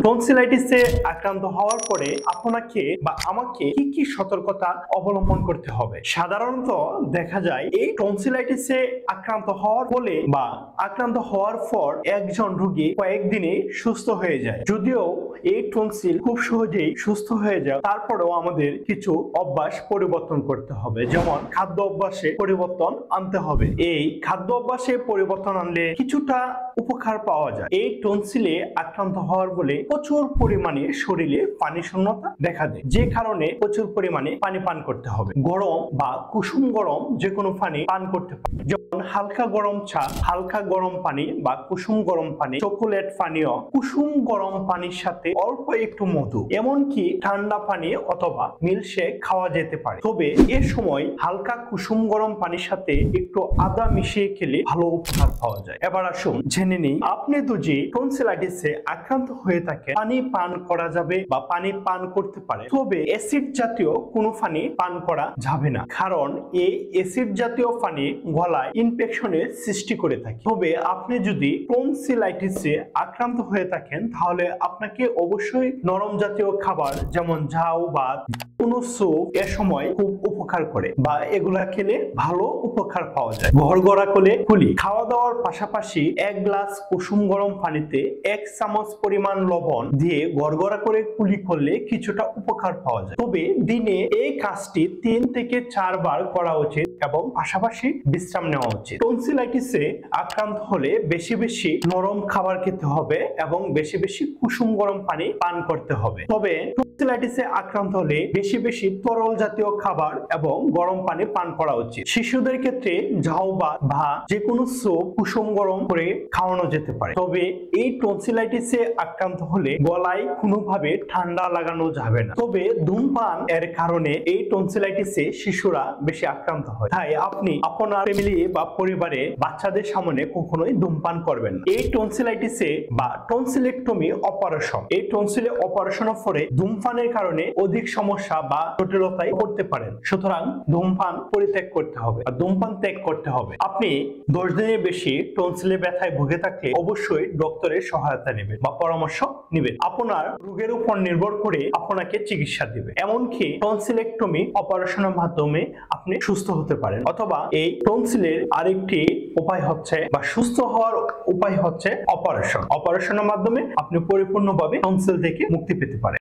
টনসিলাইটিসে আক্রান্ত হওয়ার পরে আপনাকে বা আমাকে কি কি সতর্কতা অবলম্বন করতে হবে? সাধারণত দেখা যায় এই টনসিলাইটিসে আক্রান্ত হওয়ার ফলে বা আক্রান্ত হওয়ার পর একজন রোগী কয়েকদিনে সুস্থ হয়ে যায়। যদিও এই টনসিল খুব সহজেই সুস্থ হয়ে যায়, তারপরেও আমাদের কিছু অভ্যাস পরিবর্তন করতে হবে, যেমন খাদ্য অভ্যাসে পরিবর্তন আনতে হবে। এই খাদ্য অভ্যাসে পরিবর্তন আনলে কিছুটা উপকার পাওয়া যায়। এই টনসিলে আক্রান্ত হওয়ার ফলে প্রচুর পরিমাণে শরীরে পানি শূন্যতা দেখা দেয়, যে কারণে প্রচুর পরিমাণে পানি পান করতে হবে। গরম বা কুসুম গরম যে কোনো পানি পান করতে হবে, যেমন হালকা গরম চা, হালকা গরম পানি বা কুসুম গরম পানি, চকোলেট পানীয়, কুসুম গরম পানির সাথে অল্প একটু মধু, এমনকি ঠান্ডা পানি অথবা মিল্কশেক খাওয়া যেতে পারে। তবে এর সময় হালকা কুসুম গরম পানির সাথে একটু আদা মিশিয়ে খেলে ভালো উপকার পাওয়া যায়। এবার আসুন জেনে নিই, আপনি যদি টনসিলাইটিসে আক্রান্ত হয়ে থাকে পানি পান করা যাবে বা পানি পান করতে পারে, তবে অ্যাসিড জাতীয় কোনো পানি পান করা যাবে না, কারণ এই অ্যাসিড জাতীয় পানি গলায় ইনফেকশনের সৃষ্টি করে থাকে। তবে আপনি যদি টনসিলাইটিসে আক্রান্ত হয়ে থাকেন তাহলে আপনাকে অবশ্যই নরম জাতীয় খাবার যেমন ঝাউ বা কোনো স্যুপ এ সময় খুব উপকার করে বা এগুলা খেলে ভালো উপকার পাওয়া যায়। গড়গড়া করে কুলি খাওয়া দাওয়ার পাশাপাশি 1 গ্লাস কুসুম গরম পানিতে 1 চামচ পরিমাণ লবণ দিয়ে গড়গড়া করে কুলি করলে কিছুটা উপকার পাওয়া যায়। তবে দিনে এই কাজটি 3 থেকে 4 বার করা উচিত এবং পাশাপাশি বিশ্রাম নেওয়া উচিত। টনসিলাইটিসে আক্রান্ত হলে বেশি বেশি নরম খাবার খেতে হবে এবং বেশি বেশি কুসুম গরম পানি পান করতে হবে। তবে টনসিলাইটিসে আক্রান্ত হলে বেশি বেশি তরল জাতীয় খাবার এবং গরম পানি পান করা উচিত। শিশুদের ক্ষেত্রে ঝাউ বা যে কোনো স্যুপ কুসুম গরম করে খাওয়ানো যেতে পারে। তবে এই টনসিলাইটিসে আক্রান্ত হলে গলায় কোনোভাবে ঠান্ডা লাগানো যাবে না। তবে ধূমপান এর কারণে এই টনসিলাইটিসে শিশুরা বেশি আক্রান্ত হয়, তাই আপনি আপনার ফ্যামিলি বা পরিবারে বাচ্চাদের সামনে কখনোই ধূমপান করবেন না। এই টনসিলাইটিসে বা টনসিলেক্টমি অপারেশন, এই টনসিলে অপারেশনের পরে ধূমপানের কারণে অধিক সমস্যা বা জটিলতায় পড়তে পারেন। সুতরাং ধূমপান পরিত্যাগ করতে হবে, ধূমপান ত্যাগ করতে হবে। আপনি 10 দিনের বেশি টনসিলে ব্যথায় ভুগে থাকলে অবশ্যই ডক্টরের সহায়তা নেবেন বা পরামর্শ নেবেন। আপনার রোগের উপর নির্ভর করে আপনাকে চিকিৎসা দিবে। এমনকি টনসিলেক্টমি অপারেশনের মাধ্যমে আপনি সুস্থ হতে পারেন, অথবা এই টনসিলের আরেকটি উপায় হচ্ছে বা সুস্থ হওয়ার উপায় হচ্ছে অপারেশন। অপারেশনের মাধ্যমে আপনি পরিপূর্ণভাবে টনসিল থেকে মুক্তি পেতে পারেন।